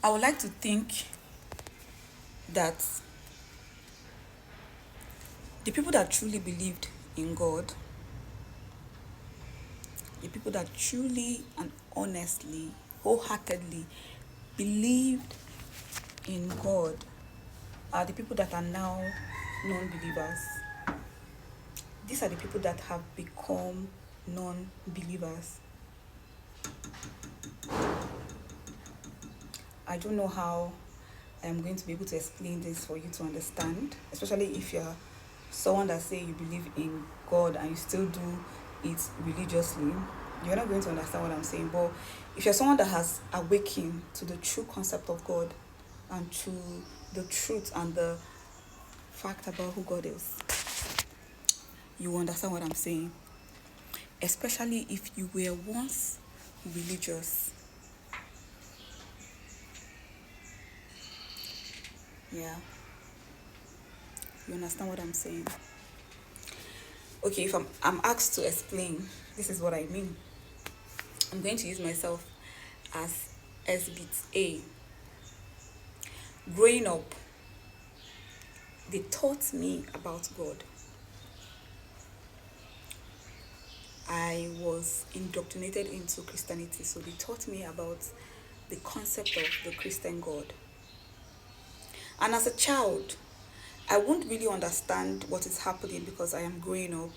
I would like to think that the people that truly believed in God, the people that truly and honestly, wholeheartedly believed in God are the people that are now non believers. These are the people that have become non believers. I don't know how I'm going to be able to explain this for you to understand, especially if you're someone that say you believe in God and you still do it religiously. You're not going to understand what I'm saying. But if you're someone that has awakened to the true concept of God and to the truth and the fact about who God is, you will understand what I'm saying. Especially if you were once religious. Yeah, you understand what I'm saying. Okay, if I'm asked to explain, this is what I mean. I'm going to use myself as SBIT A. Growing up, they taught me about God. I was indoctrinated into Christianity, so they taught me about the concept of the Christian God. And as a child, I won't really understand what is happening because I am growing up.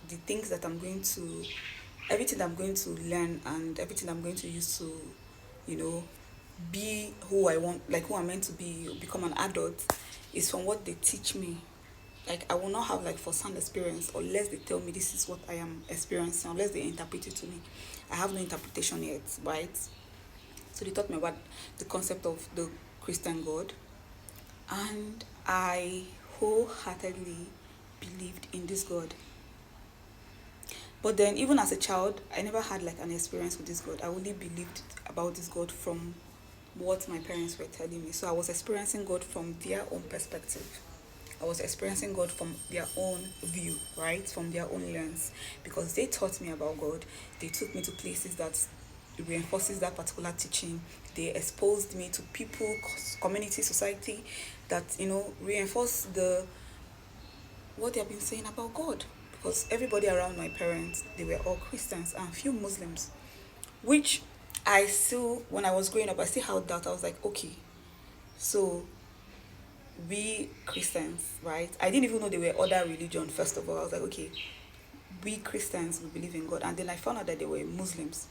The things that I'm going to, everything I'm going to learn and everything I'm going to use to, you know, be who I want, like who I'm meant to be, become an adult, is from what they teach me. Like I will not have like first-hand experience unless they tell me this is what I am experiencing, unless they interpret it to me. I have no interpretation yet, right? So they taught me about the concept of the Christian God, and I wholeheartedly believed in this God. But then, even as a child, I never had like an experience with this God. I only believed about this God from what my parents were telling me. So I was experiencing God from their own perspective. I was experiencing God from their own view, right? From their own lens. Because they taught me about God. They took me to places that reinforces that particular teaching. They exposed me to people, community, society that, reinforce the what they have been saying about God. Because everybody around my parents, they were all Christians and few Muslims. Which I still, when I was growing up, I still had that. I was like, okay, so we Christians, right? I didn't even know there were other religion. First of all, I was like, okay, we Christians, we believe in God. And then I found out that they were Muslims.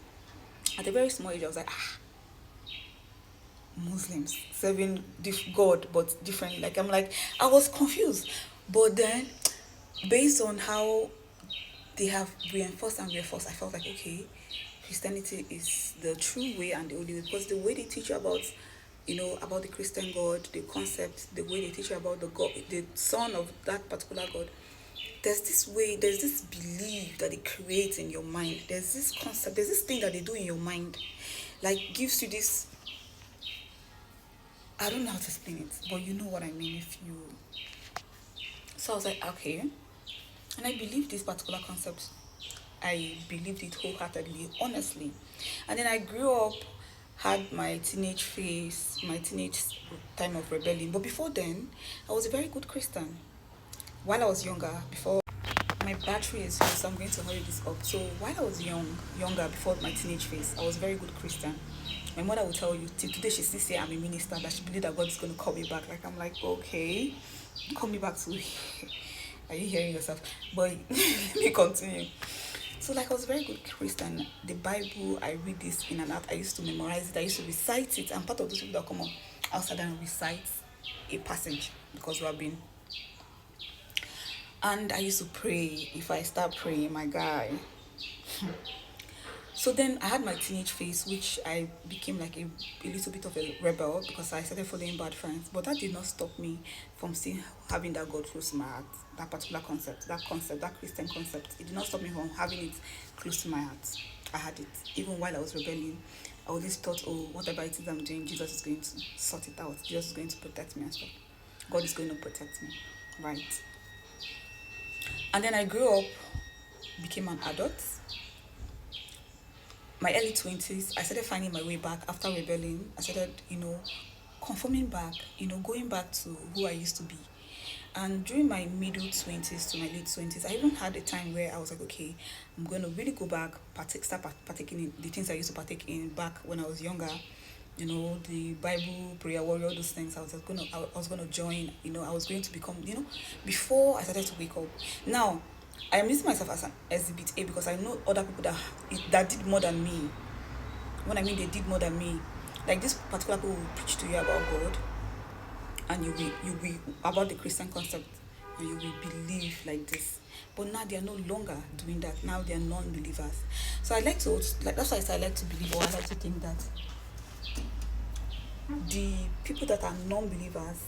At a very small age, I was like, Muslims serving God, but differently. Like I'm like, I was confused. But then, based on how they have reinforced and reinforced, I felt like, okay, Christianity is the true way and the only way, because the way they teach you about, about the Christian God, the concept, the way they teach you about the God, the son of that particular God, there's this belief that it creates in your mind. There's this concept, there's this thing that they do in your mind, like gives you this. I don't know how to explain it, but you know what I mean if you. So I was like, okay, and I believe this particular concept. I believed it wholeheartedly, honestly. And then I grew up, had my teenage phase, my teenage time of rebellion. But before then, I was a very good Christian. While I was younger, before my battery is full, so I'm going to hurry this up. So while I was younger, before my teenage phase, I was a very good Christian. My mother will tell you, till today she still say I'm a minister, that she believe that God is going to call me back. Like I'm like, okay, call me back to. Are you hearing yourself? But let me continue. So like I was a very good Christian. The Bible, I read this in and out. I used to memorize it. I used to recite it. I'm part of those people that come up outside and recite a passage because we have been. And I used to pray. If I start praying, my guy. So then I had my teenage phase, which I became like a little bit of a rebel because I started following bad friends. But that did not stop me from still having that God close to my heart, that particular concept, that Christian concept. It did not stop me from having it close to my heart. I had it. Even while I was rebelling, I always thought, oh, whatever it is I'm doing, Jesus is going to sort it out. Jesus is going to protect me and stuff. God is going to protect me. Right. And then I grew up, became an adult, my early 20s, I started finding my way back after rebelling. I started, conforming back, going back to who I used to be. And during my middle 20s to my late 20s, I even had a time where I was like, okay, I'm going to really go back, partaking in the things I used to partake in back when I was younger. The Bible, prayer warrior, all those things. I was gonna join. I was going to become. Before I started to wake up. Now, I am using myself as an exhibit A because I know other people that did more than me. When I mean they did more than me, like this particular people will preach to you about God, and you will about the Christian concept, and you will believe like this. But now they are no longer doing that. Now they are non-believers. So I like to like that's why I say I like to believe, or I like to think that the people that are non-believers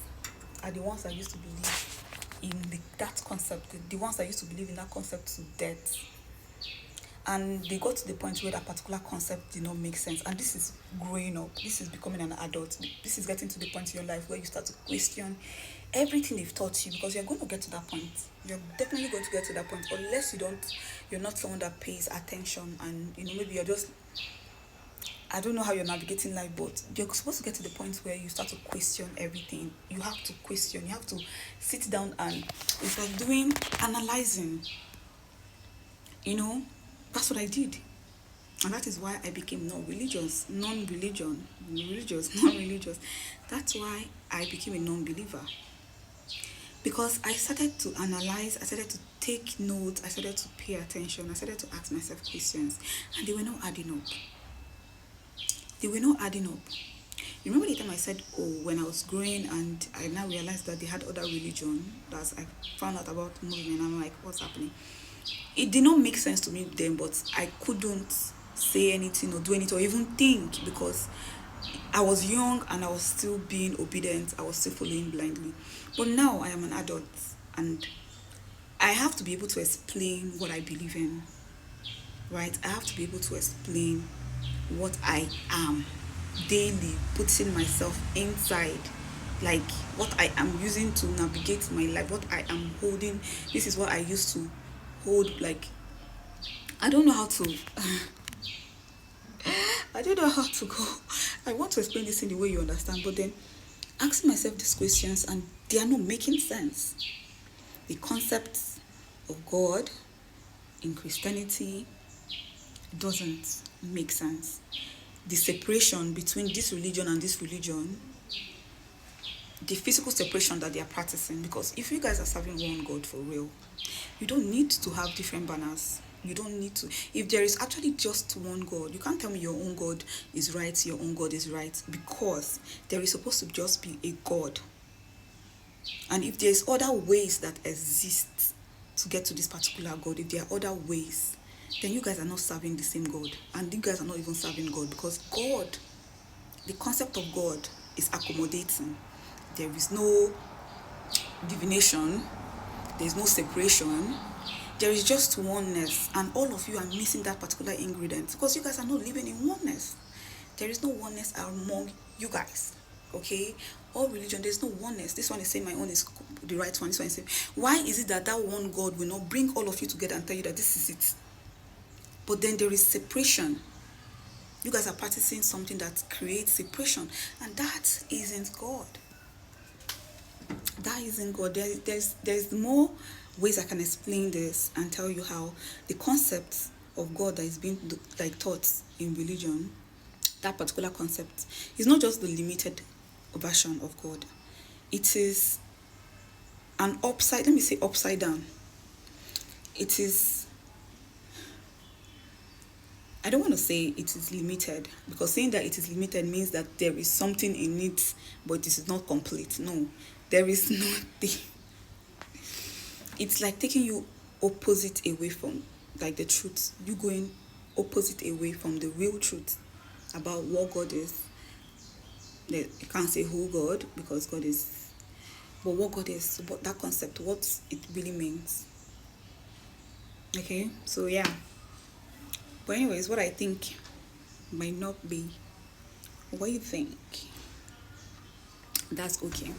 are the ones that used to believe in that concept, the ones that used to believe in that concept to death. And they got to the point where that particular concept did not make sense. And this is growing up, this is becoming an adult, this is getting to the point in your life where you start to question everything they've taught you, because you're going to get to that point. You're definitely going to get to that point, unless you're not someone that pays attention, and maybe you're just, I don't know how you're navigating life, but you're supposed to get to the point where you start to question everything. You have to question, you have to sit down, and it's like doing analyzing. That's what I did. And that is why I became non-religious, non-religious. That's why I became a non-believer. Because I started to analyze, I started to take notes, I started to pay attention, I started to ask myself questions, and they were not adding up. They were not adding up. You remember the time I said, oh, when I was growing and I now realized that they had other religion, that I found out about movement, I'm like, what's happening? It did not make sense to me then, but I couldn't say anything or do anything or even think, because I was young and I was still being obedient. I was still following blindly. But now I am an adult, and I have to be able to explain what I believe in, right? I have to be able to explain what I am daily, putting myself inside, like what I am using to navigate my life, what I am holding. This is what I used to hold. Like, I don't know how to I don't know how to go. I want to explain this in the way you understand, but then asking myself these questions, and they are not making sense. The concept of God in Christianity doesn't make sense. The separation between this religion and this religion, the physical separation that they are practicing, because if you guys are serving one God for real, you don't need to have different banners. You don't need to. If there is actually just one God, you can't tell me your own God is right, your own God is right, because there is supposed to just be a God. And if there's other ways that exist to get to this particular God, if there are other ways, then you guys are not serving the same God. And you guys are not even serving God, because God, the concept of God is accommodating. There is no divination, there is no separation, there is just oneness, and all of you are missing that particular ingredient because you guys are not living in oneness. There is no oneness among you guys. Okay, all religion, there's no oneness. This one is saying my own is the right one, this one is saying, why is it that one God will not bring all of you together and tell you that this is it? But then there is separation. You guys are practicing something that creates separation, and that isn't God. That isn't God. There's more ways I can explain this and tell you how the concept of God that is being taught in religion, that particular concept, is not just the limited version of God. It is an upside down. It is, I don't want to say it is limited, because saying that it is limited means that there is something in it, but it is not complete. No, there is nothing. It's like taking you opposite away from the truth. You going opposite away from the real truth about what God is. You can't say who God, because God is, but what God is, but that concept, what it really means. Okay, so yeah. But anyways, what I think might not be what you think. That's okay.